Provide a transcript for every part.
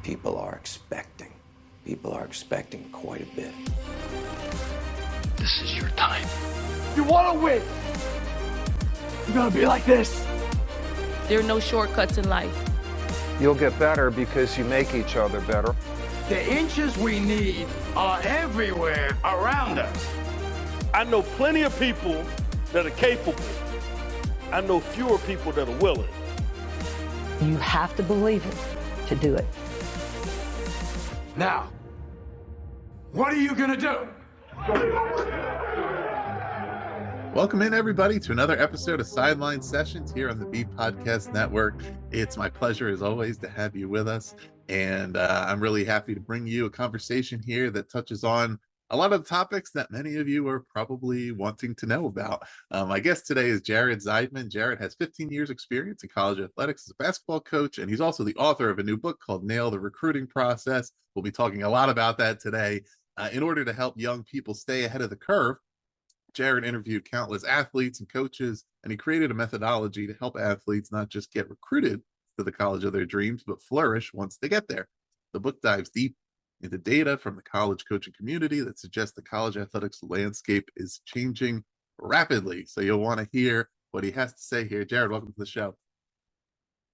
people are expecting. People are expecting quite a bit. This is your time. You want to win. You gotta be like this. There are no shortcuts in life. You'll get better because you make each other better. The inches we need are everywhere around us. I know plenty of people that are capable. I know fewer people that are willing. You have to believe it to do it. Now, what are you gonna do? Welcome in, everybody, to another episode of Sideline Sessions here on the B Podcast Network. It's my pleasure, as always, to have you with us. And I'm really happy to bring you a conversation here that touches on a lot of the topics that many of you are probably wanting to know about. My guest today is Jared Zeidman. Jared has 15 years experience in college athletics as a basketball coach, and he's also the author of a new book called Nail the Recruiting Process. We'll be talking a lot about that today. In order to help young people stay ahead of the curve, Jared interviewed countless athletes and coaches, and he created a methodology to help athletes not just get recruited to the college of their dreams, but flourish once they get there. The book dives deep into data from the college coaching community that suggests the college athletics landscape is changing rapidly. So you'll want to hear what he has to say here. Jared, welcome to the show.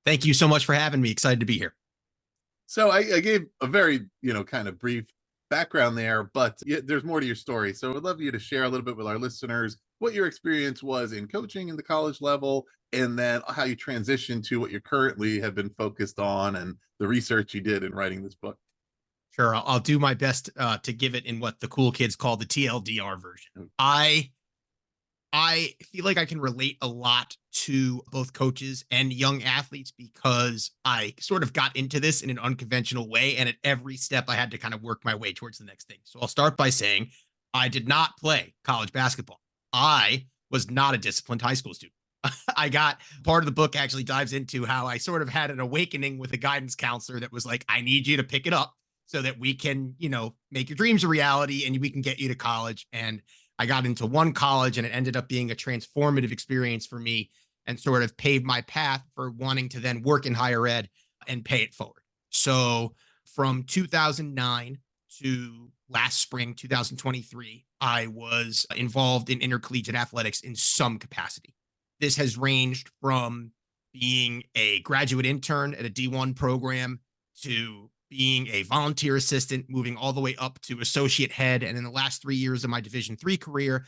Thank you so much for having me. Excited to be here. So I gave a very, kind of brief background there, but there's more to your story. So I'd love you to share a little bit with our listeners what your experience was in coaching in the college level, and then how you transitioned to what you currently have been focused on and the research you did in writing this book. Sure. I'll do my best to give it in what the cool kids call the TLDR version. I feel like I can relate a lot to both coaches and young athletes because I sort of got into this in an unconventional way. And at every step, I had to kind of work my way towards the next thing. So I'll start by saying I did not play college basketball. I was not a disciplined high school student. I got part of the book actually dives into how I sort of had an awakening with a guidance counselor that was like, I need you to pick it up so that we can, make your dreams a reality and we can get you to college. And I got into one college and it ended up being a transformative experience for me and sort of paved my path for wanting to then work in higher ed and pay it forward. So from 2009 to last spring, 2023, I was involved in intercollegiate athletics in some capacity. This has ranged from being a graduate intern at a D1 program to being a volunteer assistant, moving all the way up to associate head. And in the last 3 years of my Division III career,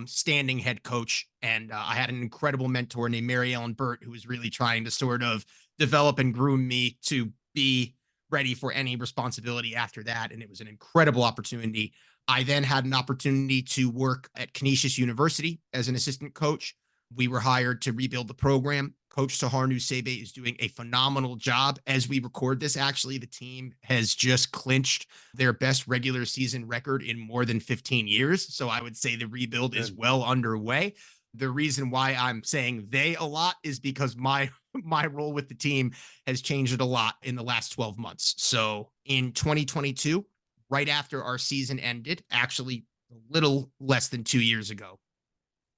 standing head coach. And I had an incredible mentor named Mary Ellen Burt, who was really trying to sort of develop and groom me to be ready for any responsibility after that. And it was an incredible opportunity. I then had an opportunity to work at Canisius University as an assistant coach. We were hired to rebuild the program. Coach Sahar Nusebe is doing a phenomenal job. As we record this, actually, the team has just clinched their best regular season record in more than 15 years. So I would say the rebuild is well underway. The reason why I'm saying they a lot is because my role with the team has changed a lot in the last 12 months. So in 2022, right after our season ended, actually a little less than 2 years ago,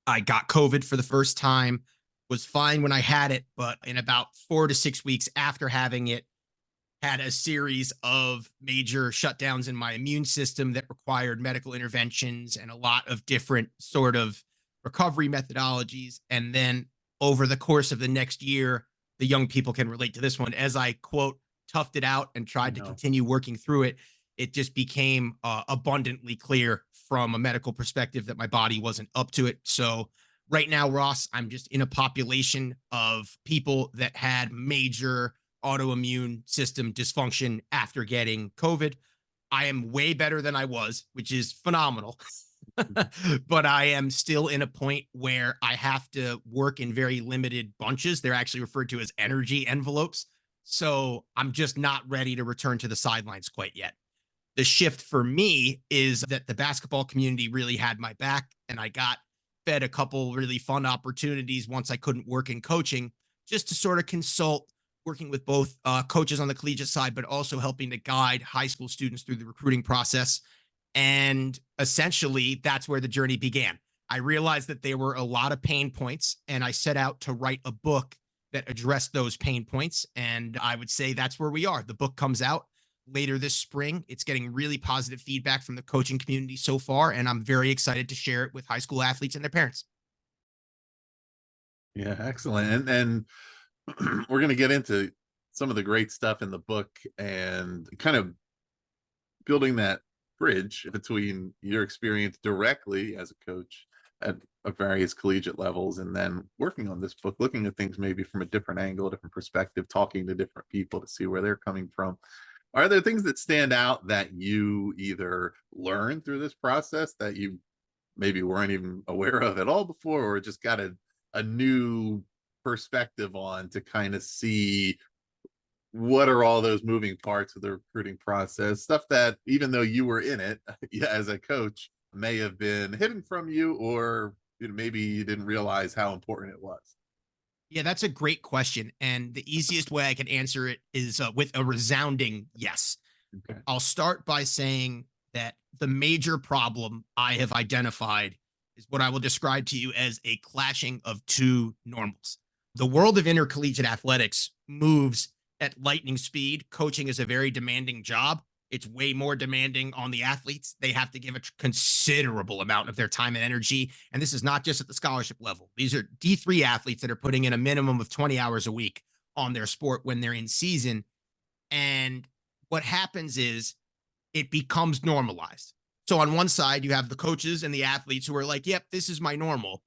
I got COVID for the first time, was fine when I had it, but in about 4 to 6 weeks after having it, had a series of major shutdowns in my immune system that required medical interventions and a lot of different sort of recovery methodologies. And then over the course of the next year, the young people can relate to this one, as I, quote, toughed it out and tried to continue working through it. It just became abundantly clear from a medical perspective that my body wasn't up to it. So right now, Ross, I'm just in a population of people that had major autoimmune system dysfunction after getting COVID. I am way better than I was, which is phenomenal. But I am still in a point where I have to work in very limited bunches. They're actually referred to as energy envelopes. So I'm just not ready to return to the sidelines quite yet. The shift for me is that the basketball community really had my back, and I got fed a couple really fun opportunities once I couldn't work in coaching, just to sort of consult, working with both coaches on the collegiate side, but also helping to guide high school students through the recruiting process. And essentially, that's where the journey began. I realized that there were a lot of pain points, and I set out to write a book that addressed those pain points. And I would say that's where we are. The book comes out. later this spring. It's getting really positive feedback from the coaching community so far, and I'm very excited to share it with high school athletes and their parents. Yeah, excellent. And we're going to get into some of the great stuff in the book and kind of building that bridge between your experience directly as a coach at various collegiate levels and then working on this book, looking at things maybe from a different angle, a different perspective, talking to different people to see where they're coming from. Are there things that stand out that you either learned through this process that you maybe weren't even aware of at all before, or just got a new perspective on to kind of see what are all those moving parts of the recruiting process, stuff that even though you were in it as a coach may have been hidden from you, or maybe you didn't realize how important it was? Yeah, that's a great question. And the easiest way I can answer it is with a resounding yes. Okay. I'll start by saying that the major problem I have identified is what I will describe to you as a clashing of two normals. The world of intercollegiate athletics moves at lightning speed. Coaching is a very demanding job. It's way more demanding on the athletes. They have to give a considerable amount of their time and energy. And this is not just at the scholarship level. These are D3 athletes that are putting in a minimum of 20 hours a week on their sport when they're in season. And what happens is it becomes normalized. So on one side, you have the coaches and the athletes who are like, yep, this is my normal.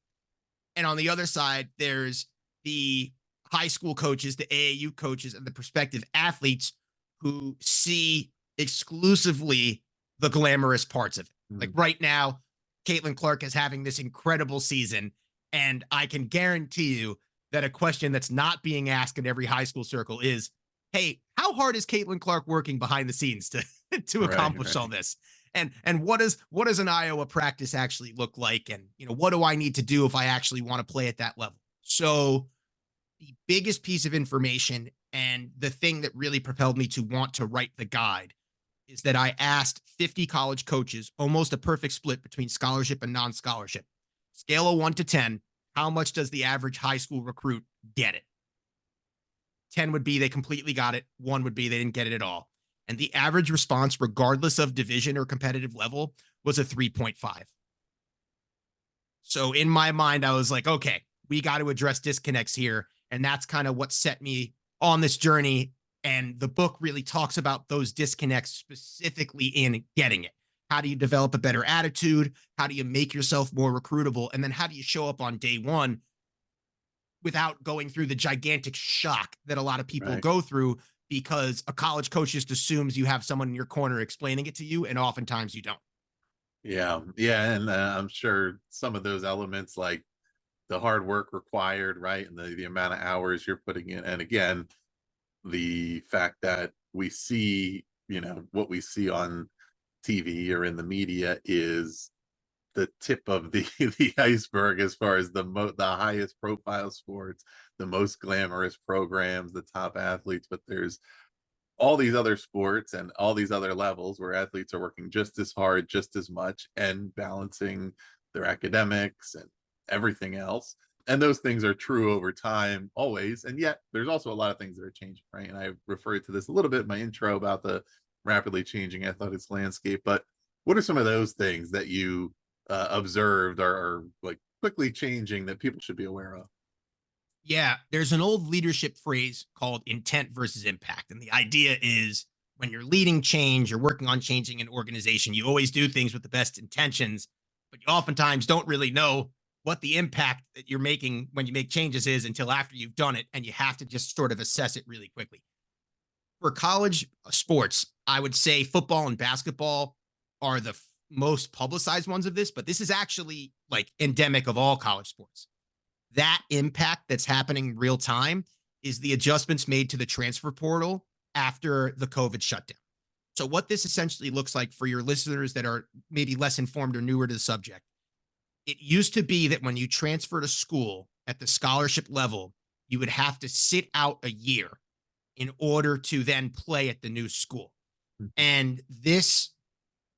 And on the other side, there's the high school coaches, the AAU coaches, and the prospective athletes who see exclusively the glamorous parts of it. Like right now, Caitlin Clark is having this incredible season. And I can guarantee you that a question that's not being asked in every high school circle is, hey, how hard is Caitlin Clark working behind the scenes to accomplish all this? And what does an Iowa practice actually look like? And, what do I need to do if I actually want to play at that level? So the biggest piece of information and the thing that really propelled me to want to write the guide is that I asked 50 college coaches, almost a perfect split between scholarship and non-scholarship. Scale of 1 to 10, how much does the average high school recruit get it? 10 would be they completely got it. 1 would be they didn't get it at all. And the average response, regardless of division or competitive level, was a 3.5. So in my mind, I was like, okay, we got to address disconnects here. And that's kind of what set me on this journey. And the book really talks about those disconnects specifically in getting it. How do you develop a better attitude? How do you make yourself more recruitable? And then how do you show up on day one without going through the gigantic shock that a lot of people go through, because a college coach just assumes you have someone in your corner explaining it to you, and oftentimes you don't. Yeah. And I'm sure some of those elements, like the hard work required, right, and the amount of hours you're putting in, and again, the fact that we see, what we see on TV or in the media is the tip of the iceberg as far as the highest profile sports, the most glamorous programs, the top athletes. But there's all these other sports and all these other levels where athletes are working just as hard, just as much, and balancing their academics and everything else. And those things are true over time always. And yet there's also a lot of things that are changing, right? And I referred to this a little bit in my intro about the rapidly changing athletics landscape. But what are some of those things that you observed are like quickly changing that people should be aware of? Yeah, there's an old leadership phrase called intent versus impact. And the idea is when you're leading change, you're working on changing an organization, you always do things with the best intentions, but you oftentimes don't really know what the impact that you're making when you make changes is until after you've done it. And you have to just sort of assess it really quickly. For college sports, I would say football and basketball are the most publicized ones of this, but this is actually like endemic of all college sports. That impact that's happening real time is the adjustments made to the transfer portal after the COVID shutdown. So what this essentially looks like for your listeners that are maybe less informed or newer to the subject, it used to be that when you transfer to school at the scholarship level, you would have to sit out a year in order to then play at the new school. And this,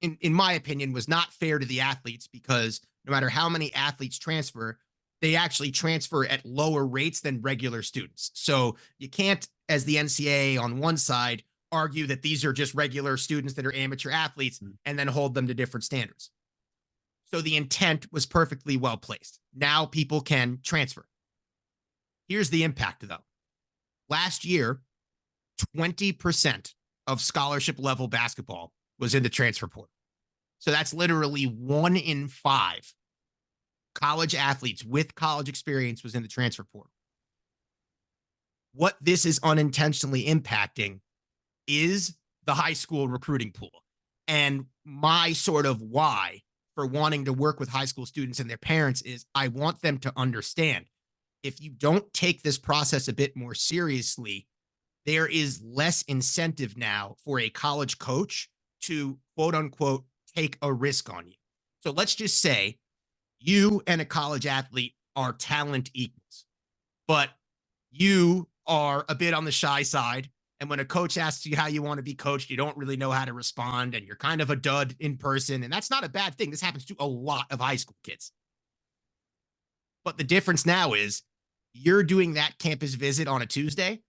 in my opinion, was not fair to the athletes, because no matter how many athletes transfer, they actually transfer at lower rates than regular students. So you can't, as the NCAA on one side, argue that these are just regular students that are amateur athletes and then hold them to different standards. So the intent was perfectly well placed. Now people can transfer. Here's the impact, though. Last year, 20% of scholarship level basketball was in the transfer portal. So that's literally 1 in 5 college athletes with college experience was in the transfer portal. What this is unintentionally impacting is the high school recruiting pool. And my sort of why for wanting to work with high school students and their parents is I want them to understand if you don't take this process a bit more seriously, there is less incentive now for a college coach to quote unquote take a risk on you. So let's just say you and a college athlete are talent equals, but you are a bit on the shy side. And when a coach asks you how you want to be coached, you don't really know how to respond and you're kind of a dud in person. And that's not a bad thing. This happens to a lot of high school kids. But the difference now is you're doing that campus visit on a Tuesday,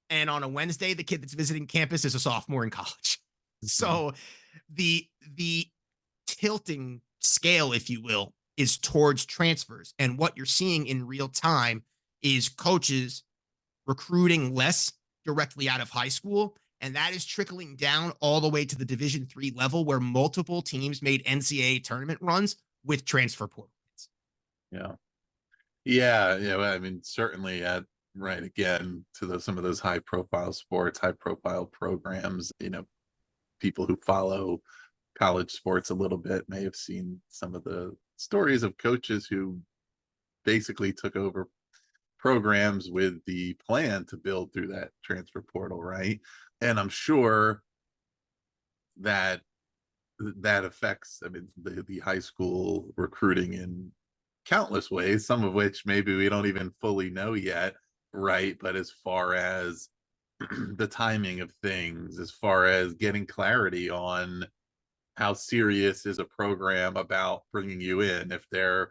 and on a Wednesday, the kid that's visiting campus is a sophomore in college. So the tilting scale, if you will, is towards transfers. And what you're seeing in real time is coaches recruiting less directly out of high school. And that is trickling down all the way to the Division III level where multiple teams made NCAA tournament runs with transfer portal. Yeah. Yeah. I mean, certainly right. Again, to some of those high profile sports, high profile programs, people who follow college sports a little bit may have seen some of the stories of coaches who basically took over programs with the plan to build through that transfer portal, right? And I'm sure that affects, the high school recruiting in countless ways, some of which maybe we don't even fully know yet, right? But as far as the timing of things, as far as getting clarity on how serious is a program about bringing you in, if they're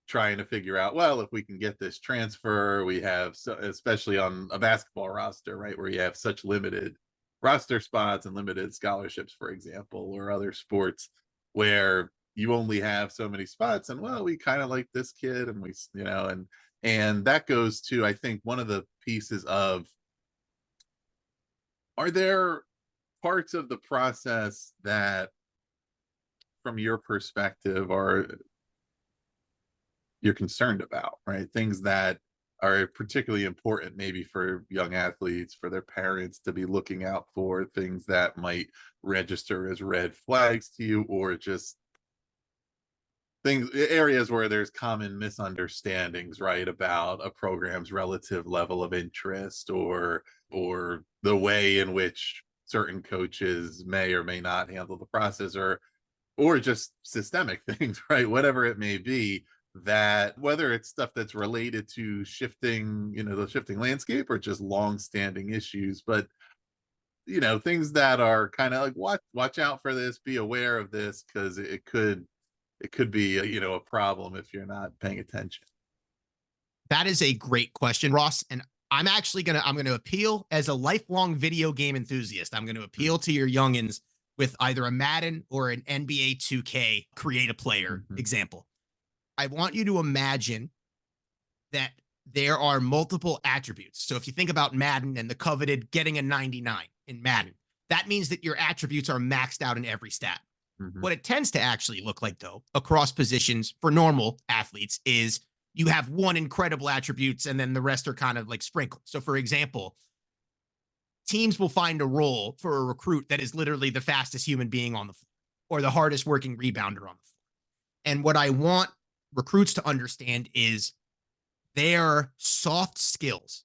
trying to figure out, well, if we can get this transfer, we have, especially on a basketball roster, right, where you have such limited roster spots and limited scholarships, for example, or other sports where you only have so many spots, and well, we kind of like this kid, and we, and that goes to, I think, one of the pieces of, are there parts of the process that, from your perspective, you're concerned about, right? Things that are particularly important maybe for young athletes, for their parents to be looking out for, things that might register as red flags to you, or just areas where there's common misunderstandings, right, about a program's relative level of interest, or the way in which certain coaches may or may not handle the process, or just systemic things, right? Whatever it may be, that whether it's stuff that's related to shifting, the shifting landscape, or just long-standing issues, but things that are kind of like, watch out for this, be aware of this, because it could be a problem if you're not paying attention. That is a great question, Ross. And I'm actually I'm gonna appeal as a lifelong video game enthusiast. I'm gonna appeal to your youngins with either a Madden or an NBA 2K create a player example. I want you to imagine that there are multiple attributes. So if you think about Madden and the coveted getting a 99 in Madden, that means that your attributes are maxed out in every stat. What it tends to actually look like, though, across positions for normal athletes, is you have one incredible attributes and then the rest are kind of like sprinkled. So for example, teams will find a role for a recruit that is literally the fastest human being on the floor or the hardest working rebounder on the floor. And what I want recruits to understand is their soft skills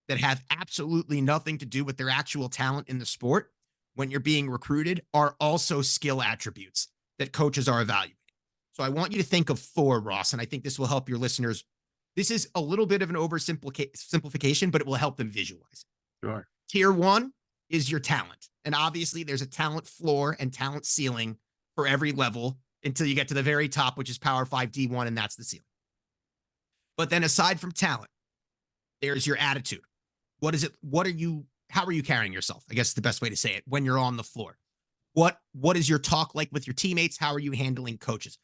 that have absolutely nothing to do with their actual talent in the sport when you're being recruited are also skill attributes that coaches are evaluating. So I want you to think of 4, Ross, and I think this will help your listeners. This is a little bit of an oversimplification, but it will help them visualize it. Sure. Tier 1 is your talent. And obviously there's a talent floor and talent ceiling for every level until you get to the very top, which is Power 5 D1, and that's the ceiling. But then aside from talent, there's your attitude. What is it? how are you carrying yourself? I guess is the best way to say it when you're on the floor. What is your talk like with your teammates? How are you handling coaches?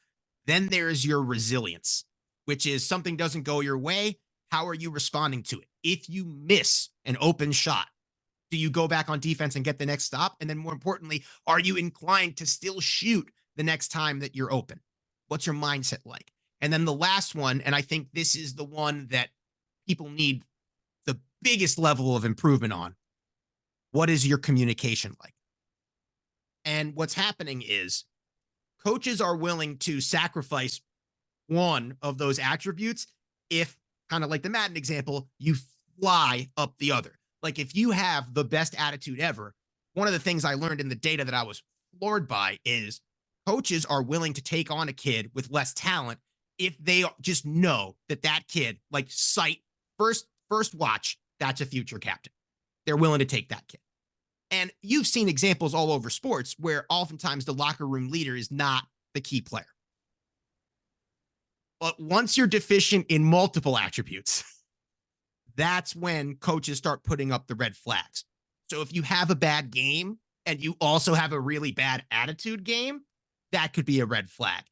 Then there's your resilience, which is something doesn't go your way. How are you responding to it? If you miss an open shot, do you go back on defense and get the next stop? And then more importantly, are you inclined to still shoot the next time that you're open? What's your mindset like? And then the last one, and I think this is the one that people need the biggest level of improvement on. What is your communication like? And what's happening is coaches are willing to sacrifice one of those attributes if, kind of like the Madden example, you fly up the other. Like if you have the best attitude ever, one of the things I learned in the data that I was floored by is coaches are willing to take on a kid with less talent if they just know that that kid, like sight, first watch, that's a future captain. They're willing to take that kid. And you've seen examples all over sports where oftentimes the locker room leader is not the key player. But once you're deficient in multiple attributes, that's when coaches start putting up the red flags. So if you have a bad game and you also have a really bad attitude game, that could be a red flag.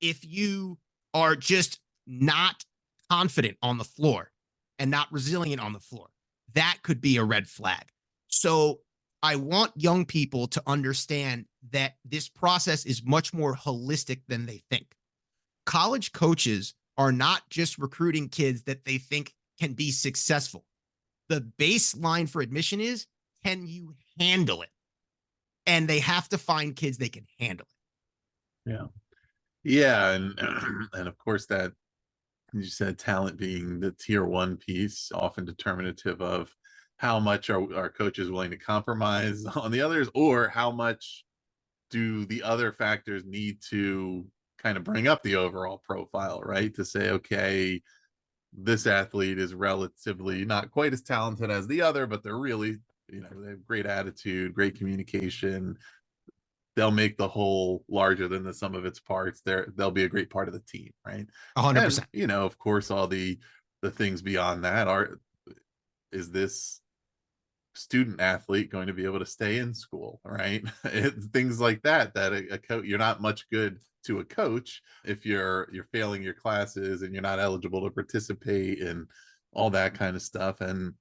If you are just not confident on the floor and not resilient on the floor, that could be a red flag. So I want young people to understand that this process is much more holistic than they think. College coaches are not just recruiting kids that they think can be successful. The baseline for admission is, can you handle it? And they have to find kids they can handle it. Yeah. Yeah. And of course that, you said talent being the tier one piece, often determinative of how much are coaches willing to compromise on the others, or how much do the other factors need to kind of bring up the overall profile, right? To say, okay, this athlete is relatively not quite as talented as the other, but they're really, they have great attitude, great communication. They'll make the whole larger than the sum of its parts. They'll be a great part of the team, right? 100%. And, of course, all the things beyond that is this student athlete going to be able to stay in school, right? Things like that a coach, you're not much good to a coach if you're failing your classes and you're not eligible to participate and all that kind of stuff. And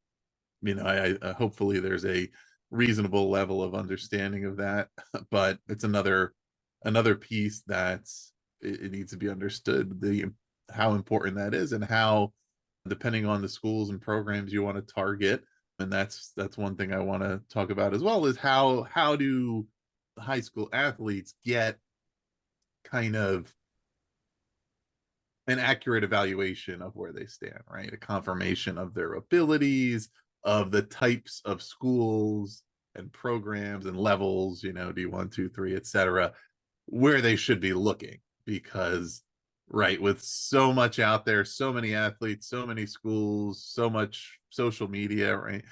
I hopefully there's a reasonable level of understanding of that, but it's another piece that it needs to be understood, how important that is, and how, depending on the schools and programs you want to target. And that's one thing I want to talk about as well, is how do high school athletes get kind of an accurate evaluation of where they stand, right? A confirmation of their abilities, of the types of schools and programs and levels, D1, 2, 3, etc., where they should be looking. Because, right, with so much out there, so many athletes, so many schools, so much social media, right,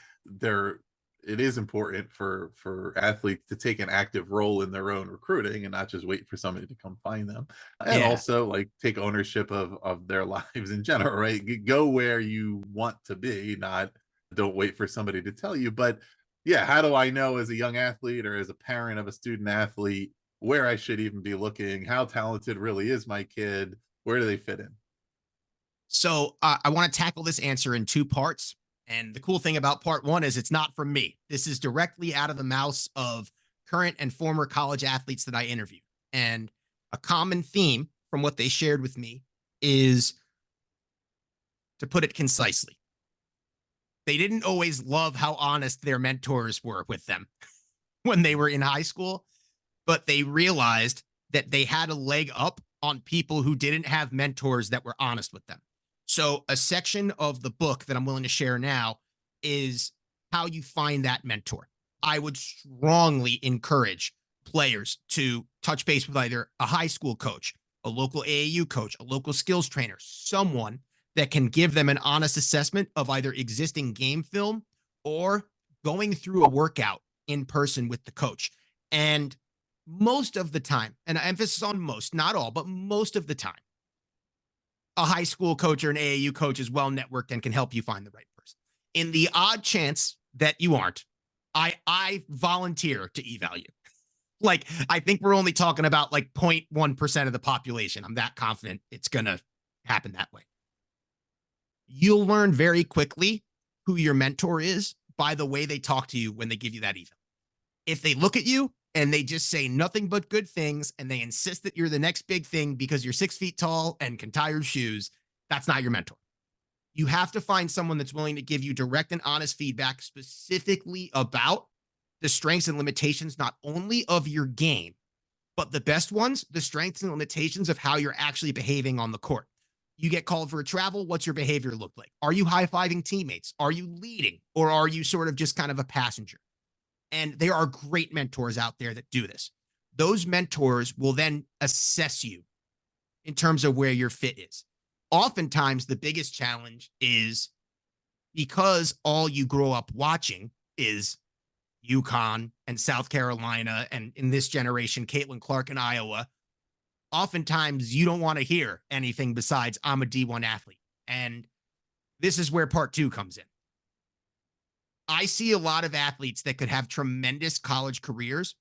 it is important for athletes to take an active role in their own recruiting and not just wait for somebody to come find them. And also, like, take ownership of their lives in general, right? Go where you want to be, don't wait for somebody to tell you. But yeah, how do I know as a young athlete or as a parent of a student athlete where I should even be looking? How talented really is my kid? Where do they fit in? So I want to tackle this answer in two parts. And the cool thing about part one is it's not from me. This is directly out of the mouths of current and former college athletes that I interviewed. And a common theme from what they shared with me is, to put it concisely, they didn't always love how honest their mentors were with them when they were in high school, but they realized that they had a leg up on people who didn't have mentors that were honest with them. So a section of the book that I'm willing to share now is how you find that mentor. I would strongly encourage players to touch base with either a high school coach, a local AAU coach, a local skills trainer, someone that can give them an honest assessment of either existing game film or going through a workout in person with the coach. And most of the time, and emphasis on most, not all, but most of the time, a high school coach or an AAU coach is well networked and can help you find the right person. In the odd chance that you aren't, I volunteer to eval you. Like, I think we're only talking about like 0.1% of the population. I'm that confident it's going to happen that way. You'll learn very quickly who your mentor is by the way they talk to you when they give you that eval. If they look at you and they just say nothing but good things and they insist that you're the next big thing because you're 6 feet tall and can tie your shoes, that's not your mentor. You have to find someone that's willing to give you direct and honest feedback specifically about the strengths and limitations, not only of your game, but the best ones, the strengths and limitations of how you're actually behaving on the court. You get called for a travel, what's your behavior look like? Are you high-fiving teammates? Are you leading? Or are you sort of just kind of a passenger? And there are great mentors out there that do this. Those mentors will then assess you in terms of where your fit is. Oftentimes, the biggest challenge is because all you grow up watching is UConn and South Carolina, and in this generation, Caitlin Clark in Iowa. Oftentimes, you don't want to hear anything besides, I'm a D1 athlete. And this is where part 2 comes in. I see a lot of athletes that could have tremendous college careers,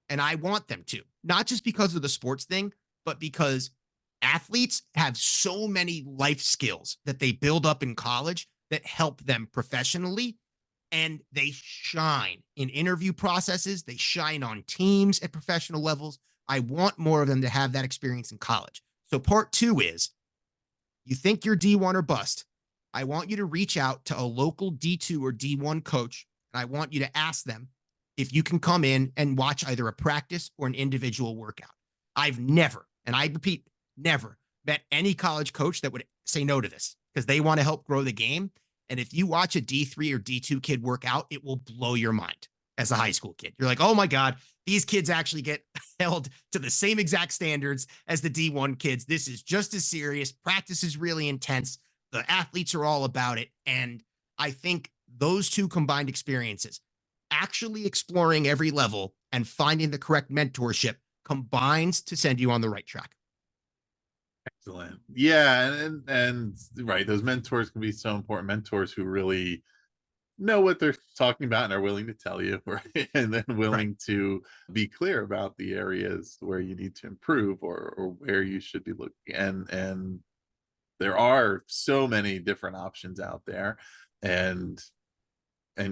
and I want them to, not just because of the sports thing, but because athletes have so many life skills that they build up in college that help them professionally. And they shine in interview processes. They shine on teams at professional levels. I want more of them to have that experience in college. So part 2 is, you think you're D1 or bust. I want you to reach out to a local D2 or D1 coach, and I want you to ask them if you can come in and watch either a practice or an individual workout. I've never, and I repeat, never met any college coach that would say no to this because they want to help grow the game. And if you watch a D3 or D2 kid work out, it will blow your mind as a high school kid. You're like, oh my God, these kids actually get held to the same exact standards as the D1 kids. This is just as serious. Practice is really intense. The athletes are all about it. And I think those two combined experiences, actually exploring every level and finding the correct mentorship, combines to send you on the right track. Excellent. Yeah, and right, those mentors can be so important. Mentors who really know what they're talking about and are willing to tell you, right? And then willing to be clear about the areas where you need to improve or where you should be looking. And there are so many different options out there, and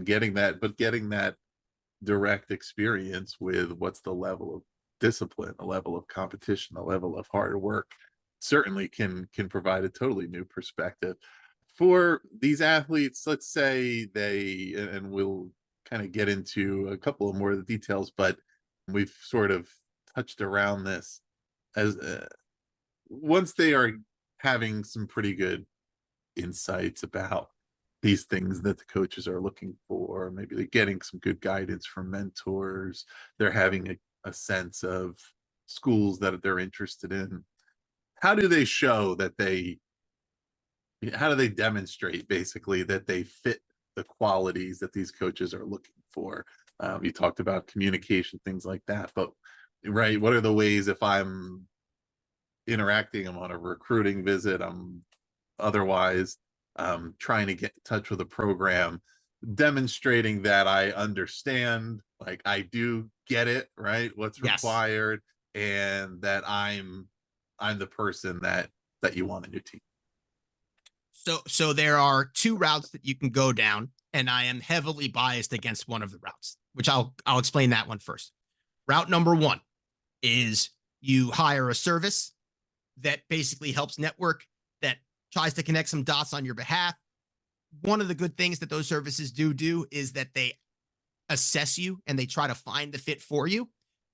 getting that direct experience with what's the level of discipline, the level of competition, the level of hard work certainly can provide a totally new perspective for these athletes. Let's say they, and we'll kind of get into a couple of more of the details, but we've sort of touched around this as once they are having some pretty good insights about these things that the coaches are looking for, maybe they're getting some good guidance from mentors, they're having a sense of schools that they're interested in. How do they show that how do they demonstrate basically that they fit the qualities that these coaches are looking for? You talked about communication, things like that, but right, what are the ways if I'm interacting, I'm on a recruiting visit, I'm otherwise trying to get in touch with a program, demonstrating that I understand, like I do get it, right, what's required, and that I'm the person that you want in your team. So there are 2 routes that you can go down, and I am heavily biased against one of the routes, which I'll explain that one first. Route number 1 is you hire a service that basically helps network, that tries to connect some dots on your behalf. One of the good things that those services do is that they assess you and they try to find the fit for you.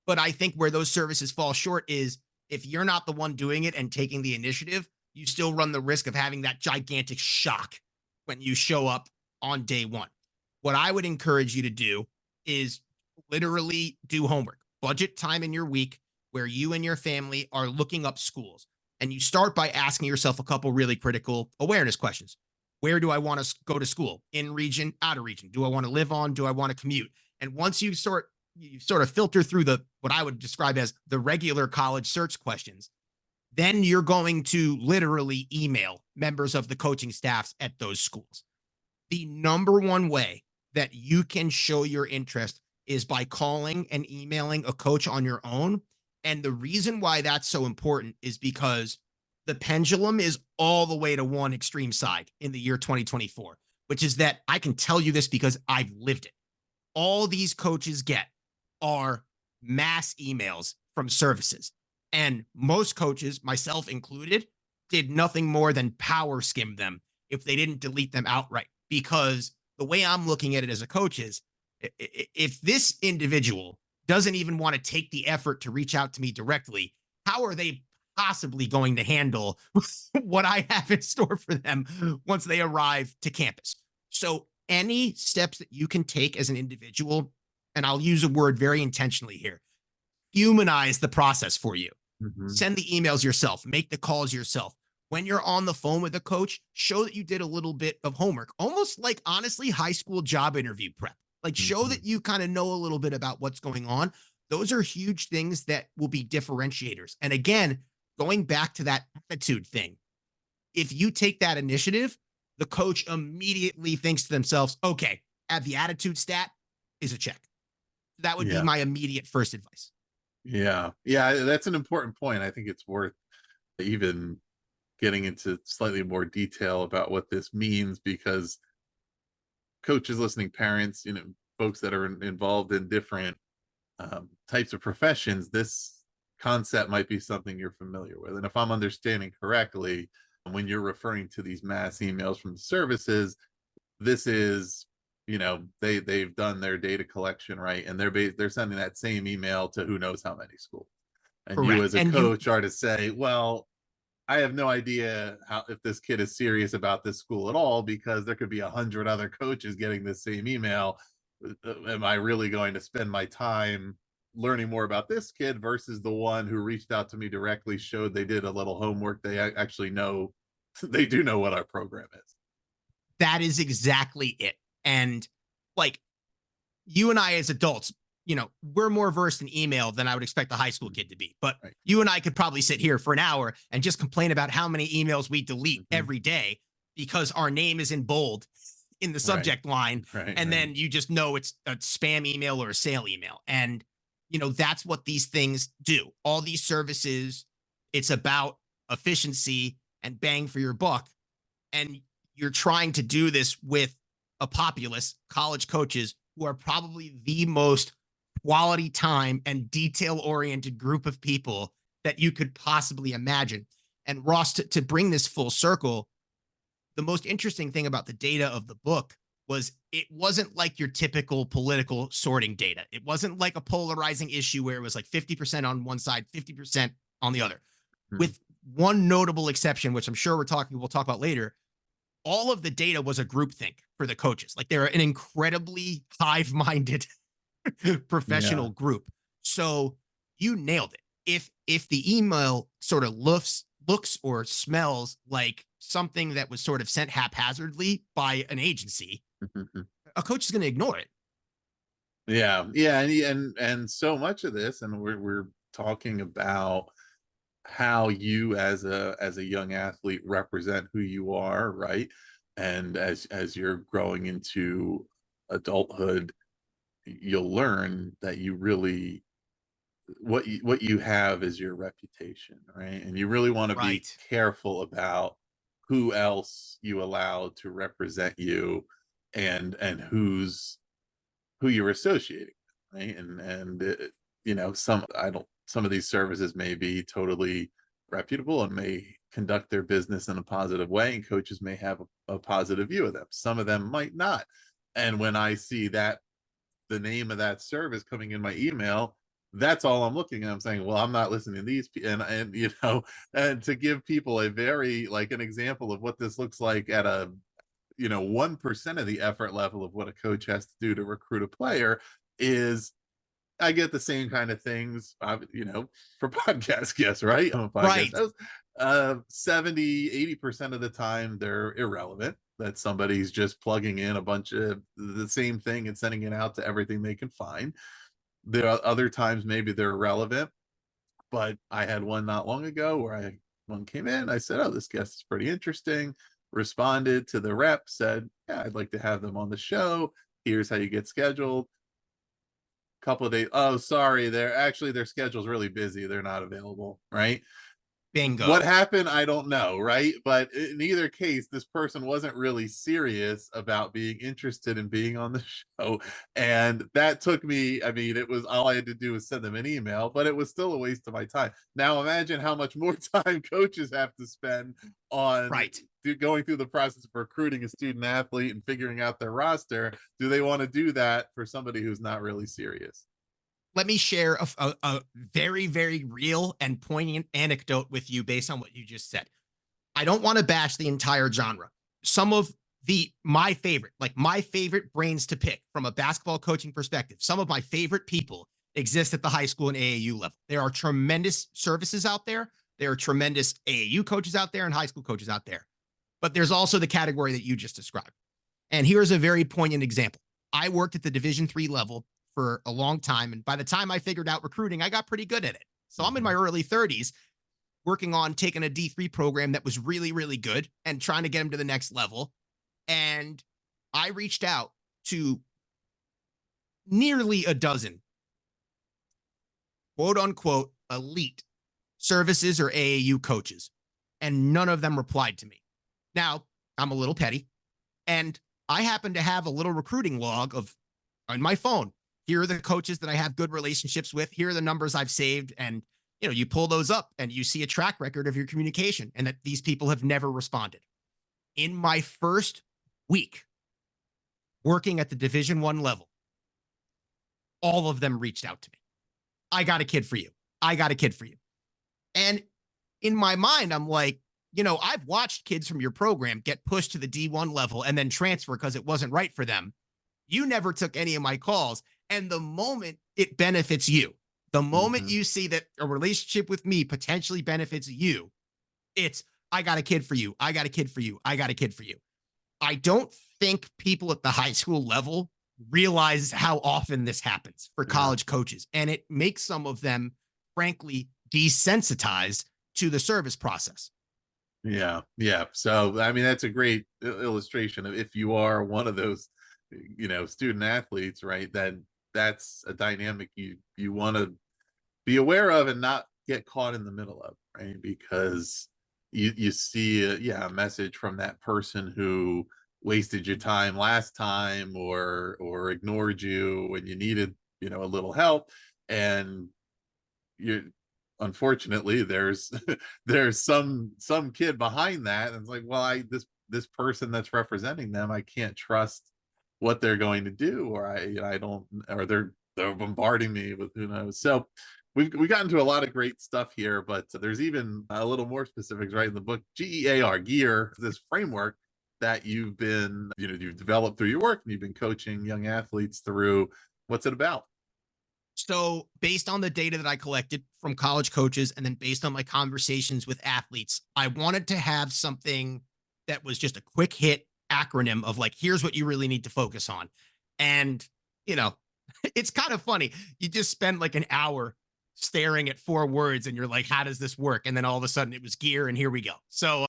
But I think where those services fall short is if you're not the one doing it and taking the initiative, you still run the risk of having that gigantic shock when you show up on day 1. What I would encourage you to do is literally do homework. Budget time in your week where you and your family are looking up schools. And you start by asking yourself a couple really critical awareness questions. Where do I want to go to school? In region, out of region? Do I want to live on? Do I want to commute? And once you sort of filter through what I would describe as the regular college search questions, then you're going to literally email members of the coaching staffs at those schools. The number one way that you can show your interest is by calling and emailing a coach on your own. And the reason why that's so important is because the pendulum is all the way to one extreme side in the year 2024, which is that I can tell you this because I've lived it. All these coaches get are mass emails from services. And most coaches, myself included, did nothing more than power skim them if they didn't delete them outright. Because the way I'm looking at it as a coach is if this individual doesn't even want to take the effort to reach out to me directly, how are they possibly going to handle what I have in store for them once they arrive to campus? So any steps that you can take as an individual, and I'll use a word very intentionally here, humanize the process for you. Send the emails yourself, make the calls yourself. When you're on the phone with a coach, show that you did a little bit of homework, almost like honestly high school job interview prep. Like show that you kind of know a little bit about what's going on. Those are huge things that will be differentiators. And again, going back to that attitude thing, if you take that initiative, the coach immediately thinks to themselves, okay, at the attitude stat is a check. That would be my immediate first advice. Yeah, that's an important point. I think it's worth even getting into slightly more detail about what this means, because coaches listening, parents, folks that are involved in different types of professions, this concept might be something you're familiar with. And if I'm understanding correctly, when you're referring to these mass emails from the services, this is, they've done their data collection, right? And they're sending that same email to who knows how many schools. And Correct. You as a coach are to say, well, I have no idea if this kid is serious about this school at all, because there could be 100 other coaches getting this same email. Am I really going to spend my time learning more about this kid versus the one who reached out to me directly, showed they did a little homework, they actually know, they do know what our program is? That is exactly it. And like you and I as adults, we're more versed in email than I would expect a high school kid to be. But you and I could probably sit here for an hour and just complain about how many emails we delete every day because our name is in bold in the subject line. And then you just know it's a spam email or a sale email. And, that's what these things do. All these services, it's about efficiency and bang for your buck. And you're trying to do this with a populace, college coaches, who are probably the most quality time and detail-oriented group of people that you could possibly imagine. And Ross, to bring this full circle, the most interesting thing about the data of the book was it wasn't like your typical political sorting data. It wasn't like a polarizing issue where it was like 50% on one side, 50% on the other. With one notable exception, which I'm sure we'll talk about later, all of the data was a groupthink for the coaches. Like they're an incredibly hive-minded professional group. So you nailed it. If the email sort of looks or smells like something that was sort of sent haphazardly by an agency, a coach is going to ignore it. Yeah. And so much of this, and we're talking about how you as a young athlete represent who you are, right? And as you're growing into adulthood, you'll learn that you really, what you have is your reputation, right? And you really want to be careful about who else you allow to represent you, and who you're associating with, right? And some of these services may be totally reputable and may conduct their business in a positive way, and coaches may have a positive view of them. Some of them might not. And when I see that the name of that service coming in my email, that's all I'm looking at. I'm saying, well, I'm not listening to these and to give people a very, like, an example of what this looks like at a 1% of the effort level of what a coach has to do to recruit a player is, I get the same kind of things, for podcast guests, right? I'm a podcast host. 70-80% of the time they're irrelevant, that somebody's just plugging in a bunch of the same thing and sending it out to everything they can find. There are other times maybe they're relevant, but I had one not long ago where one came in, I said, oh, this guest is pretty interesting, responded to the rep, said, yeah, I'd like to have them on the show. Here's how you get scheduled. Couple of days. Oh, sorry, their schedule's really busy. They're not available, right? Bingo. What happened, I don't know, right? But in either case, this person wasn't really serious about being interested in being on the show. And that took me, I mean, it was all I had to do was send them an email, but it was still a waste of my time. Now imagine how much more time coaches have to spend on going through the process of recruiting a student athlete and figuring out their roster. Do they want to do that for somebody who's not really serious? Let me share a very, very real and poignant anecdote with you based on what you just said. I don't want to bash the entire genre. Some of my favorite brains to pick from a basketball coaching perspective, some of my favorite people exist at the high school and AAU level. There are tremendous services out there. There are tremendous AAU coaches out there and high school coaches out there. But there's also the category that you just described. And here's a very poignant example. I worked at the Division III level for a long time. And by the time I figured out recruiting, I got pretty good at it. So I'm in my early 30s working on taking a D3 program that was really, really good and trying to get them to the next level. And I reached out to nearly a dozen quote unquote elite services or AAU coaches, and none of them replied to me. Now, I'm a little petty, and I happen to have a little recruiting log on my phone. Here are the coaches that I have good relationships with. Here are the numbers I've saved. And, you pull those up and you see a track record of your communication and that these people have never responded. In my first week working at the Division I level, all of them reached out to me. I got a kid for you. I got a kid for you. And in my mind, I'm like, I've watched kids from your program get pushed to the D1 level and then transfer because it wasn't right for them. You never took any of my calls. And the moment it benefits you, the moment you see that a relationship with me potentially benefits you, it's, I got a kid for you. I got a kid for you. I got a kid for you. I don't think people at the high school level realize how often this happens for college coaches. And it makes some of them, frankly, desensitized to the service process. Yeah. So, I mean, that's a great illustration of if you are one of those, student athletes, right, then that's a dynamic you want to be aware of and not get caught in the middle of, right? Because you see a message from that person who wasted your time last time or ignored you when you needed, a little help, and unfortunately there's some kid behind that, and it's like, well, this person that's representing them, I can't trust what they're going to do, or I don't, or they're bombarding me with who knows. So we got into a lot of great stuff here, but there's even a little more specifics right in the book. GEAR, this framework that you've developed through your work, and you've been coaching young athletes through. What's it about? So based on the data that I collected from college coaches, and then based on my conversations with athletes, I wanted to have something that was just a quick hit acronym of like, here's what you really need to focus on. And, it's kind of funny. You just spend like an hour staring at 4 words and you're like, how does this work? And then all of a sudden it was gear, and here we go. So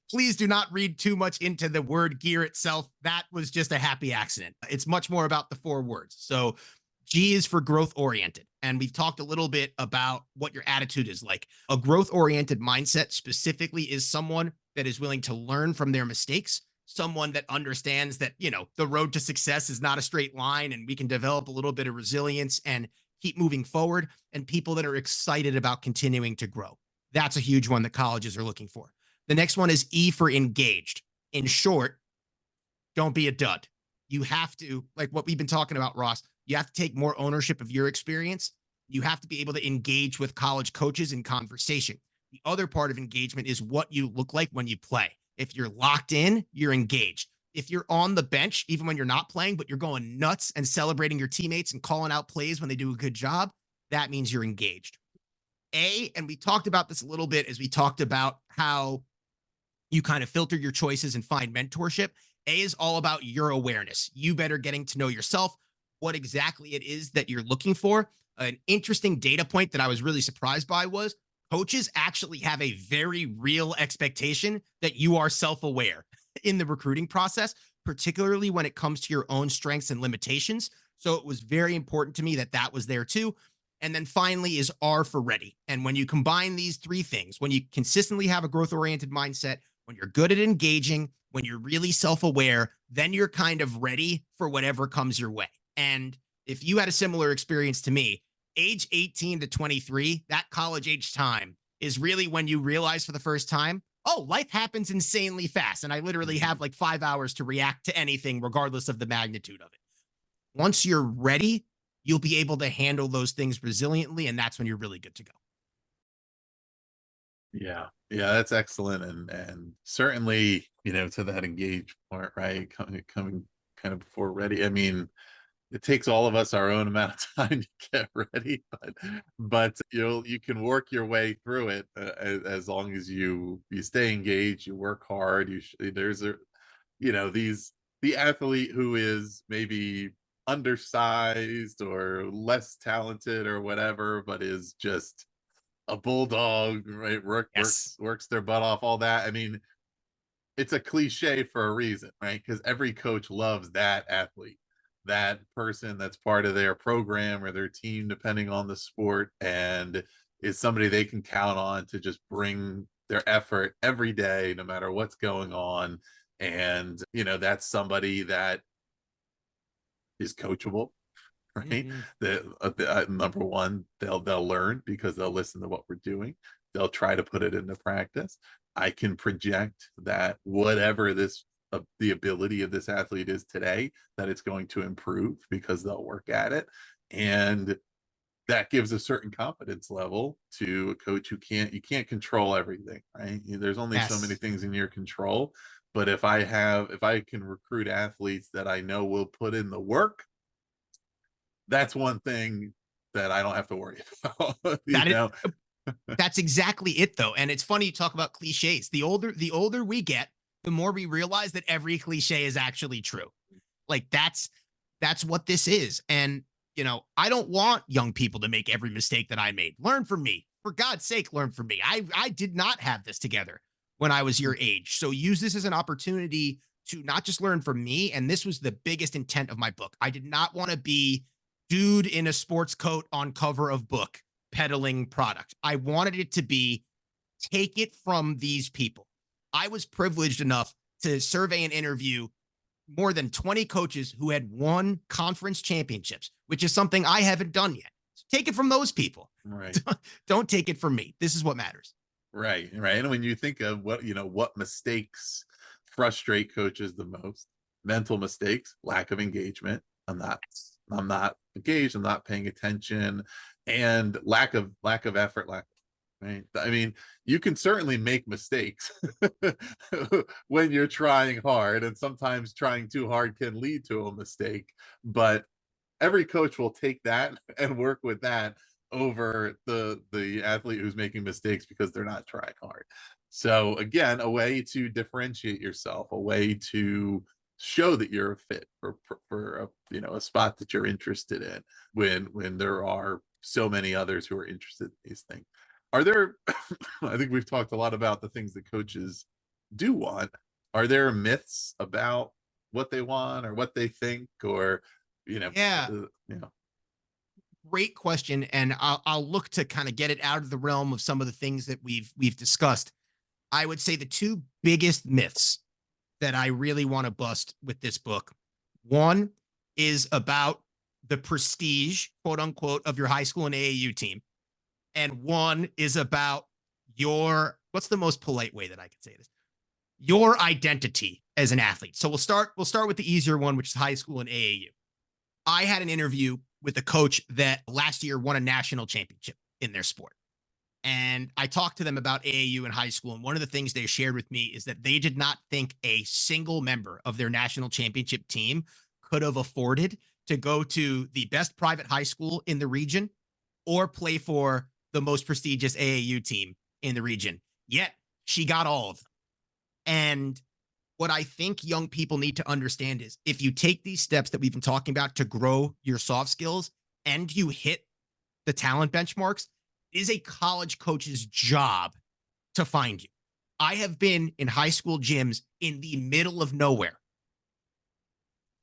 please do not read too much into the word gear itself. That was just a happy accident. It's much more about the 4 words. So G is for growth oriented. And we've talked a little bit about what your attitude is like. A growth oriented mindset specifically is someone that is willing to learn from their mistakes, someone that understands that, the road to success is not a straight line, and we can develop a little bit of resilience and keep moving forward, and people that are excited about continuing to grow. That's a huge one that colleges are looking for. The next one is E for engaged. In short, don't be a dud. You have to, like what we've been talking about, Ross, you have to take more ownership of your experience. You have to be able to engage with college coaches in conversation. The other part of engagement is what you look like when you play. If you're locked in, you're engaged. If you're on the bench, even when you're not playing, but you're going nuts and celebrating your teammates and calling out plays when they do a good job, that means you're engaged. A, and we talked about this a little bit as we talked about how you kind of filter your choices and find mentorship. A is all about your awareness. You better getting to know yourself, what exactly it is that you're looking for. An interesting data point that I was really surprised by was coaches actually have a very real expectation that you are self-aware in the recruiting process. particularly when it comes to your own strengths and limitations. So it was very important to me that that was there too. And then finally is R for ready. And when you combine these three things, when you consistently have a growth oriented mindset, when you're good at engaging, when you're really self-aware, then you're kind of ready for whatever comes your way. And if you had a similar experience to me, age 18 to 23, that college age time is really when you realize for the first time, oh, life happens insanely fast. And I literally have like 5 hours to react to anything, regardless of the magnitude of it. Once you're ready, you'll be able to handle those things resiliently. And that's when you're really good to go. Yeah. Yeah, that's excellent. And certainly, to that engaged part, right? Coming kind of before ready. I mean, it takes all of us our own amount of time to get ready, but you can work your way through it as long as you stay engaged, you work hard. The athlete who is maybe undersized or less talented or whatever, but is just a bulldog, right? Works their butt off, all that. I mean, it's a cliche for a reason, right? Because every coach loves that athlete, that person that's part of their program or their team, depending on the sport, and is somebody they can count on to just bring their effort every day, no matter what's going on. And, that's somebody that is coachable, right? Number one, they'll learn because they'll listen to what we're doing. They'll try to put it into practice. I can project that whatever the ability of this athlete is today, that it's going to improve because they'll work at it. And that gives a certain confidence level to a coach you can't control everything, right? There's only so many things in your control. But if I can recruit athletes that I know will put in the work, that's one thing that I don't have to worry about. That's exactly it, though. And it's funny you talk about cliches. The older we get, the more we realize that every cliche is actually true. Like that's what this is. And, I don't want young people to make every mistake that I made. Learn from me. For God's sake, learn from me. I did not have this together when I was your age. So use this as an opportunity to not just learn from me. And this was the biggest intent of my book. I did not want to be dude in a sports coat on cover of book peddling product. I wanted it to be, take it from these people. I was privileged enough to survey and interview more than 20 coaches who had won conference championships, which is something I haven't done yet. So take it from those people. Right. Don't take it from me. This is what matters. Right. And when you think of what mistakes frustrate coaches the most, mental mistakes, lack of engagement. I'm not engaged. I'm not paying attention, and lack of effort. Right. I mean, you can certainly make mistakes when you're trying hard, and sometimes trying too hard can lead to a mistake. But every coach will take that and work with that over the athlete who's making mistakes because they're not trying hard. So again, a way to differentiate yourself, a way to show that you're a fit for a spot that you're interested in when there are so many others who are interested in these things. Are there, I think we've talked a lot about the things that coaches do want. Are there myths about what they want or what they think, or, Great question. And I'll look to kind of get it out of the realm of some of the things that we've discussed. I would say the two biggest myths that I really want to bust with this book. One is about the prestige, quote unquote, of your high school and AAU team. And one is about what's the most polite way that I can say this? Your identity as an athlete. So we'll start with the easier one, which is high school and AAU. I had an interview with a coach that last year won a national championship in their sport. And I talked to them about AAU in high school. And one of the things they shared with me is that they did not think a single member of their national championship team could have afforded to go to the best private high school in the region or play for the most prestigious AAU team in the region. Yet she got all of them. And what I think young people need to understand is if you take these steps that we've been talking about to grow your soft skills and you hit the talent benchmarks, it is a college coach's job to find you. I have been in high school gyms in the middle of nowhere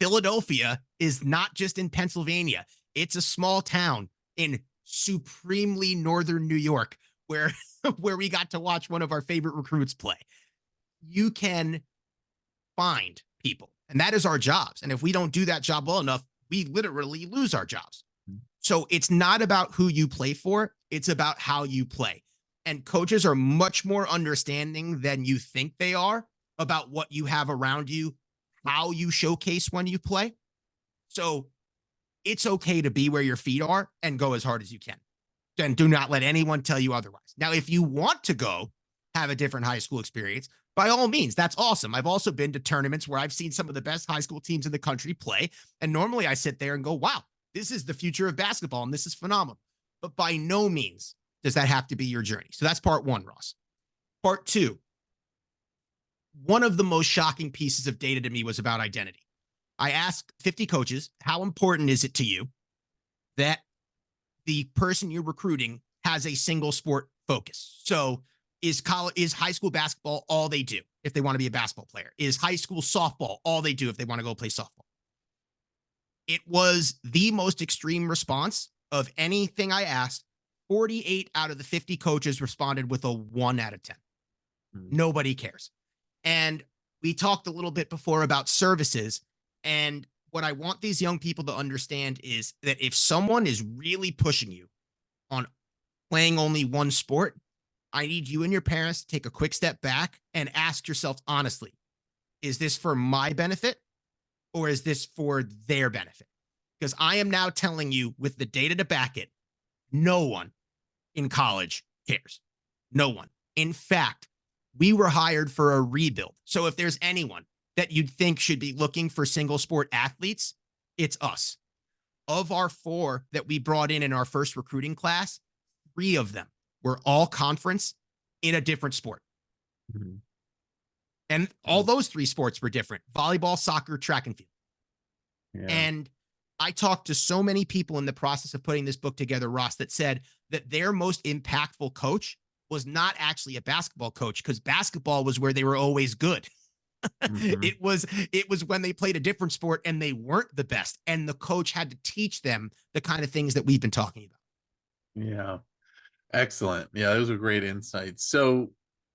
Philadelphia is not just in Pennsylvania. It's a small town in supremely northern New York where where we got to watch one of our favorite recruits play. You can find people, and that is our jobs. And if we don't do that job well enough, we literally lose our jobs. So it's not about who you play for, it's about how you play. And coaches are much more understanding than you think they are about what you have around you, how you showcase when you play. So it's okay to be where your feet are and go as hard as you can. And do not let anyone tell you otherwise. Now, if you want to go have a different high school experience, by all means, that's awesome. I've also been to tournaments where I've seen some of the best high school teams in the country play. And normally I sit there and go, wow, this is the future of basketball and this is phenomenal. But by no means does that have to be your journey. So that's part one, Ross. Part two, one of the most shocking pieces of data to me was about identity. I asked 50 coaches, how important is it to you that the person you're recruiting has a single sport focus? So is high school basketball all they do if they want to be a basketball player? Is high school softball all they do if they want to go play softball? It was the most extreme response of anything I asked. 48 out of the 50 coaches responded with a 1 out of 10. Nobody cares. And we talked a little bit before about services. And what I want these young people to understand is that if someone is really pushing you on playing only one sport, I need you and your parents to take a quick step back and ask yourself honestly, is this for my benefit or is this for their benefit? Because I am now telling you with the data to back it, no one in college cares. No one. In fact, we were hired for a rebuild. So if there's anyone that you'd think should be looking for single sport athletes, it's us. Of our 4 that we brought in our first recruiting class, 3 of them were all conference in a different sport. Mm-hmm. And all those 3 sports were different: volleyball, soccer, track and field. Yeah. And I talked to so many people in the process of putting this book together, Ross, that said that their most impactful coach was not actually a basketball coach, because basketball was where they were always good. Mm-hmm. It was when they played a different sport and they weren't the best, and the coach had to teach them the kind of things that we've been talking about. Yeah. Excellent. Yeah, those are great insights. So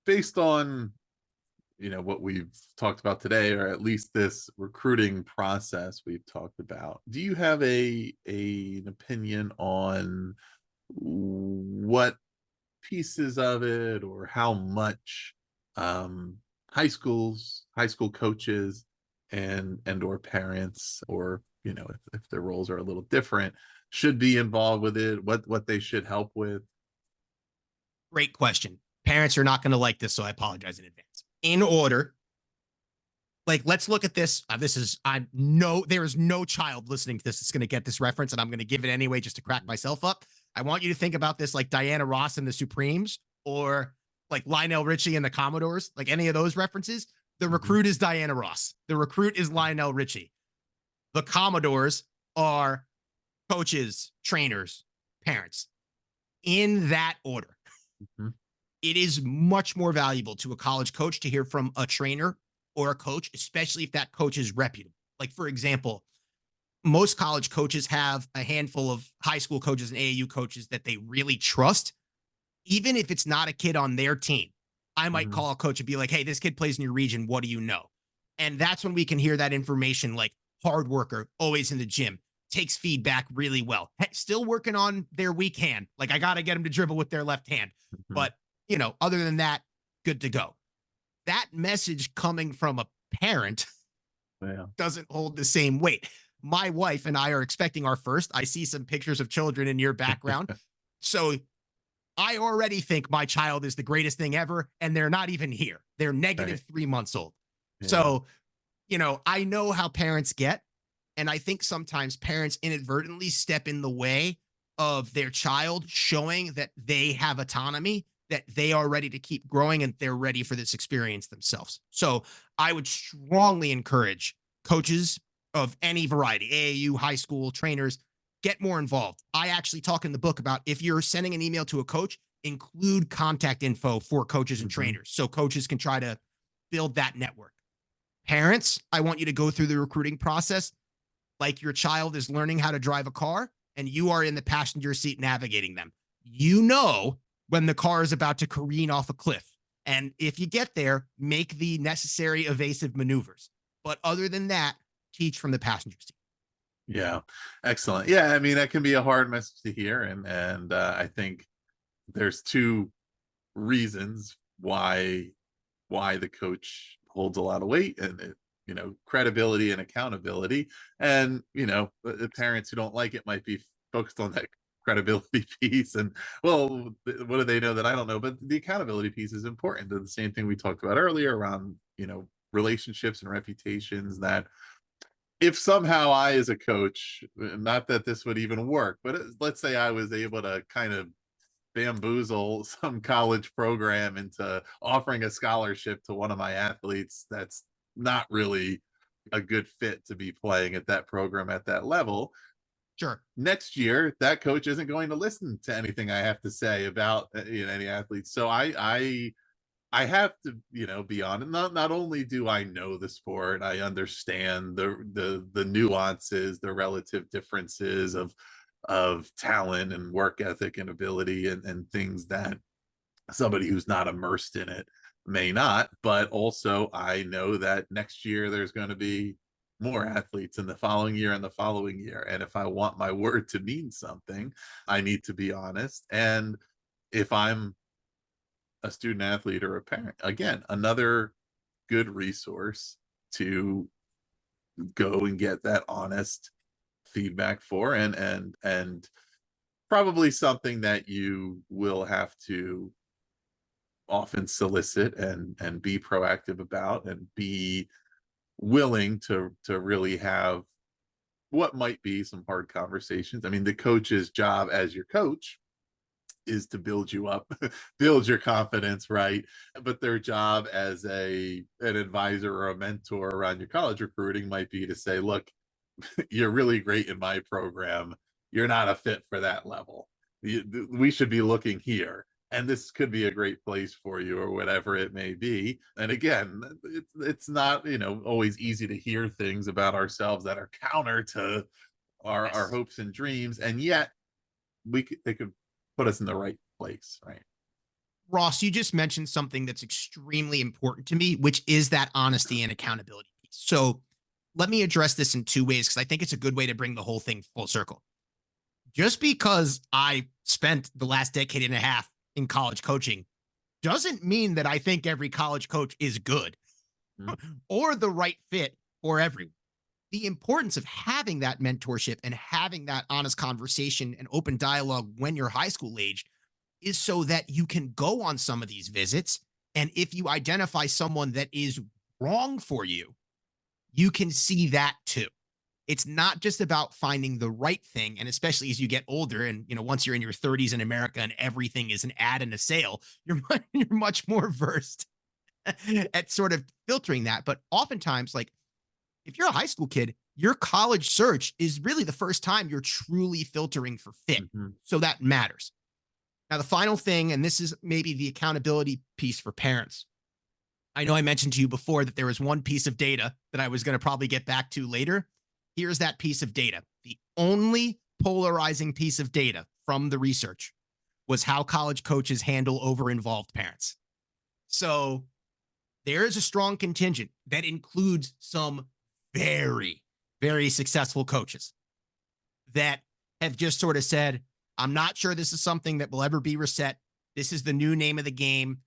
based on, what we've talked about today, or at least this recruiting process we've talked about, do you have an opinion on what pieces of it, or how much high school coaches and or parents, or if their roles are a little different, should be involved with it, what they should help with? Great question. Parents are not going to like this, so I apologize in advance. In order, let's look at this. There is no child listening to this that's going to get this reference, and I'm going to give it anyway just to crack myself up. I want you to think about this like Diana Ross and the Supremes, or like Lionel Richie and the Commodores, like any of those references. The recruit is Diana Ross. The recruit is Lionel Richie. The Commodores are coaches, trainers, parents, in that order. Mm-hmm. It is much more valuable to a college coach to hear from a trainer or a coach, especially if that coach is reputable. Like, for example, most college coaches have a handful of high school coaches and AAU coaches that they really trust. Even if it's not a kid on their team, I might call a coach and be like, hey, this kid plays in your region. What do you know? And that's when we can hear that information, like hard worker, always in the gym, takes feedback really well, still working on their weak hand. Like, I got to get them to dribble with their left hand. Mm-hmm. But, other than that, good to go. That message coming from a parent doesn't hold the same weight. My wife and I are expecting our first. I see some pictures of children in your background. So I already think my child is the greatest thing ever, and they're not even here. They're negative 3 months old. Yeah. So, I know how parents get, and I think sometimes parents inadvertently step in the way of their child showing that they have autonomy, that they are ready to keep growing, and they're ready for this experience themselves. So I would strongly encourage coaches of any variety, AAU, high school, trainers, get more involved. I actually talk in the book about, if you're sending an email to a coach, include contact info for coaches and trainers, so coaches can try to build that network. Parents, I want you to go through the recruiting process like your child is learning how to drive a car and you are in the passenger seat navigating them. You know when the car is about to careen off a cliff. And if you get there, make the necessary evasive maneuvers. But other than that, teach from the passenger seat. Yeah, excellent. Yeah, I mean, that can be a hard message to hear, and I think there's two reasons why the coach holds a lot of weight, and credibility and accountability. And the parents who don't like it might be focused on that credibility piece, and well, what do they know that I don't know? But the accountability piece is important. And the same thing we talked about earlier around relationships and reputations, that if somehow I, as a coach, not that this would even work, but let's say I was able to kind of bamboozle some college program into offering a scholarship to one of my athletes that's not really a good fit to be playing at that program at that level. Sure. Next year, that coach isn't going to listen to anything I have to say about any athletes. So I have to, be on it. Not only do I know the sport, I understand the nuances, the relative differences of talent and work ethic and ability and things that somebody who's not immersed in it may not. But also I know that next year there's going to be more athletes in the following year and the following year. And if I want my word to mean something, I need to be honest. And if I'm a student athlete or a parent, again, another good resource to go and get that honest feedback for, and probably something that you will have to often solicit and be proactive about, and be willing to really have what might be some hard conversations. I mean, the coach's job as your coach is to build you up, build your confidence, right? But their job as an advisor or a mentor around your college recruiting might be to say, look, you're really great in my program. You're not a fit for that level. We should be looking here, and this could be a great place for you, or whatever it may be. And again, it's not always easy to hear things about ourselves that are counter to our hopes and dreams, and yet they could put us in the right place, right? Ross, you just mentioned something that's extremely important to me, which is that honesty and accountability piece. So let me address this in two ways, because I think it's a good way to bring the whole thing full circle. Just because I spent the last decade and a half in college coaching doesn't mean that I think every college coach is good or the right fit for everyone. The importance of having that mentorship and having that honest conversation and open dialogue when you're high school age is so that you can go on some of these visits. And if you identify someone that is wrong for you, you can see that too. It's not just about finding the right thing. And especially as you get older and, once you're in your 30s in America and everything is an ad and a sale, you're much more versed at sort of filtering that. But oftentimes, like, if you're a high school kid, your college search is really the first time you're truly filtering for fit. So that matters. Now, the final thing, and this is maybe the accountability piece for parents. I know I mentioned to you before that there was one piece of data that I was going to probably get back to later. Here's that piece of data. The only polarizing piece of data from the research was how college coaches handle over-involved parents. So there is a strong contingent that includes some very, very successful coaches that have just sort of said, I'm not sure this is something that will ever be reset. This is the new name of the game.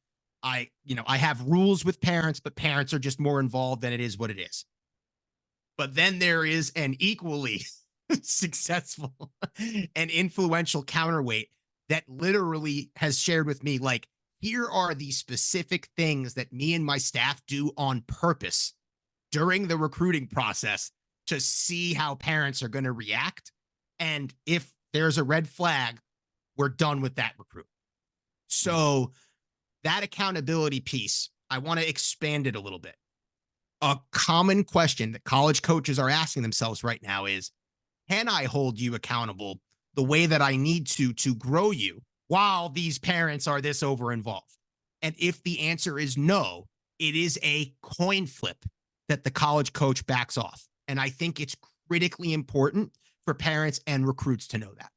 I have rules with parents, but parents are just more involved than it is what it is. But then there is an equally successful and influential counterweight that literally has shared with me, like, here are the specific things that me and my staff do on purpose during the recruiting process to see how parents are going to react. And if there's a red flag, we're done with that recruit. So that accountability piece, I want to expand it a little bit. A common question that college coaches are asking themselves right now is, can I hold you accountable the way that I need to grow you while these parents are this over involved? And if the answer is no, it is a coin flip that the college coach backs off. And I think it's critically important for parents and recruits to know that.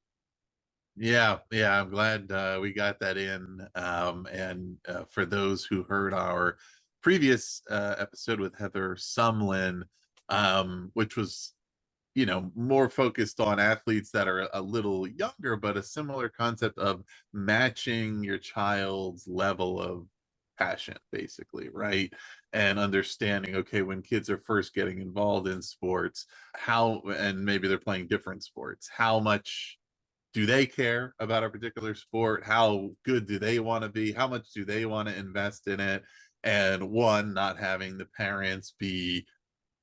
Yeah, I'm glad we got that in. And for those who heard our previous episode with Heather Sumlin, which was, more focused on athletes that are a little younger, but a similar concept of matching your child's level of passion, basically, right? And understanding, okay, when kids are first getting involved in sports, and maybe they're playing different sports, how much do they care about a particular sport? How good do they want to be? How much do they want to invest in it? And not having the parents be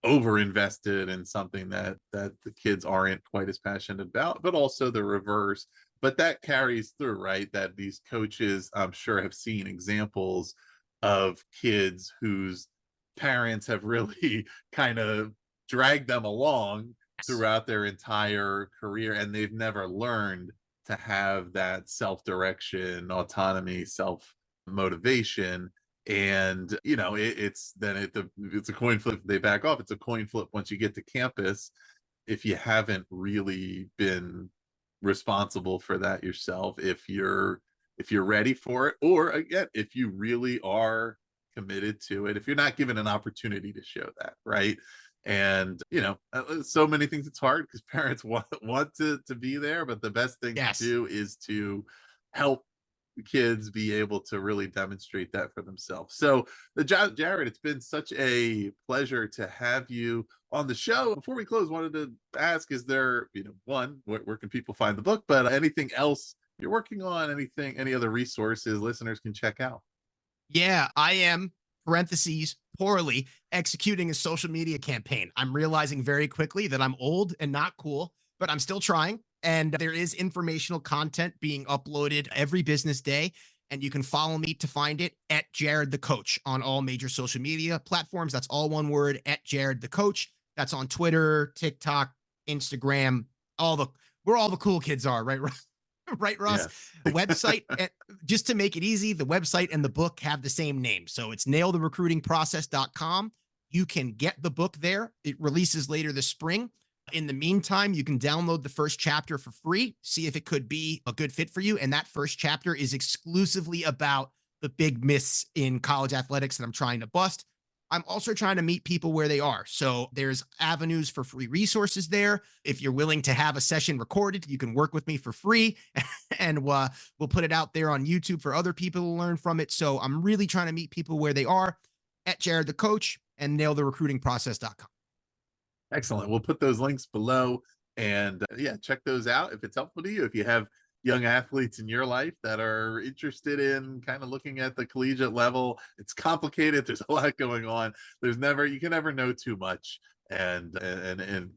over invested in something that the kids aren't quite as passionate about, but also the reverse. But that carries through, right? That these coaches, I'm sure, have seen examples of kids whose parents have really kind of dragged them along throughout their entire career, and they've never learned to have that self-direction, autonomy, self-motivation. And it's a coin flip if they back off. It's a coin flip once you get to campus if you haven't really been responsible for that yourself, if you're ready for it, or again, if you really are committed to it, if you're not given an opportunity to show that, right? And so many things, it's hard because parents want to be there, but the best thing to do is to help kids be able to really demonstrate that for themselves. So Jared, it's been such a pleasure to have you on the show. Before we close, wanted to ask, is there where can people find the book, but anything else you're working on, any other resources listeners can check out? Yeah, I am, parentheses, poorly executing a social media campaign. I'm realizing very quickly that I'm old and not cool, but I'm still trying. And there is informational content being uploaded every business day. And you can follow me to find it at Jared the Coach on all major social media platforms. That's all one word, at Jared the Coach. That's on Twitter, TikTok, Instagram, where all the cool kids are, right? Right, Russ? Yeah. The website, just to make it easy, the website and the book have the same name. So it's nailtherecruitingprocess.com. You can get the book there. It releases later this spring. In the meantime, you can download the first chapter for free, see if it could be a good fit for you. And that first chapter is exclusively about the big myths in college athletics that I'm trying to bust. I'm also trying to meet people where they are. So there's avenues for free resources there. If you're willing to have a session recorded, you can work with me for free and we'll put it out there on YouTube for other people to learn from it. So I'm really trying to meet people where they are, at Jared the Coach and nailtherecruitingprocess.com. Excellent. We'll put those links below, and check those out if it's helpful to you. If you have young athletes in your life that are interested in kind of looking at the collegiate level, it's complicated. There's a lot going on. You can never know too much, and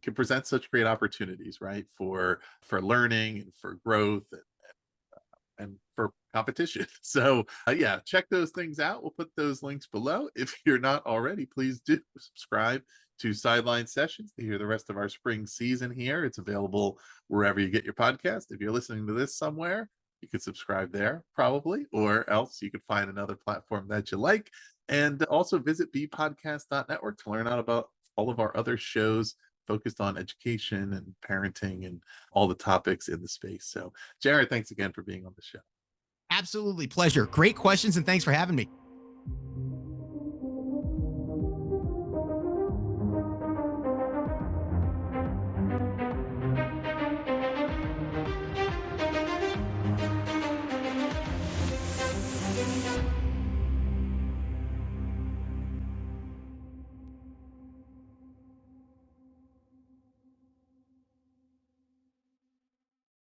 can present such great opportunities, right? For learning and for growth and for competition. So check those things out. We'll put those links below. If you're not already, please do subscribe to Sideline Sessions to hear the rest of our spring season here. It's available wherever you get your podcast. If you're listening to this somewhere, you can subscribe there probably, or else you could find another platform that you like. And also visit bpodcast.network to learn out about all of our other shows focused on education and parenting and all the topics in the space. So Jared, thanks again for being on the show. Absolutely. Pleasure. Great questions. And thanks for having me.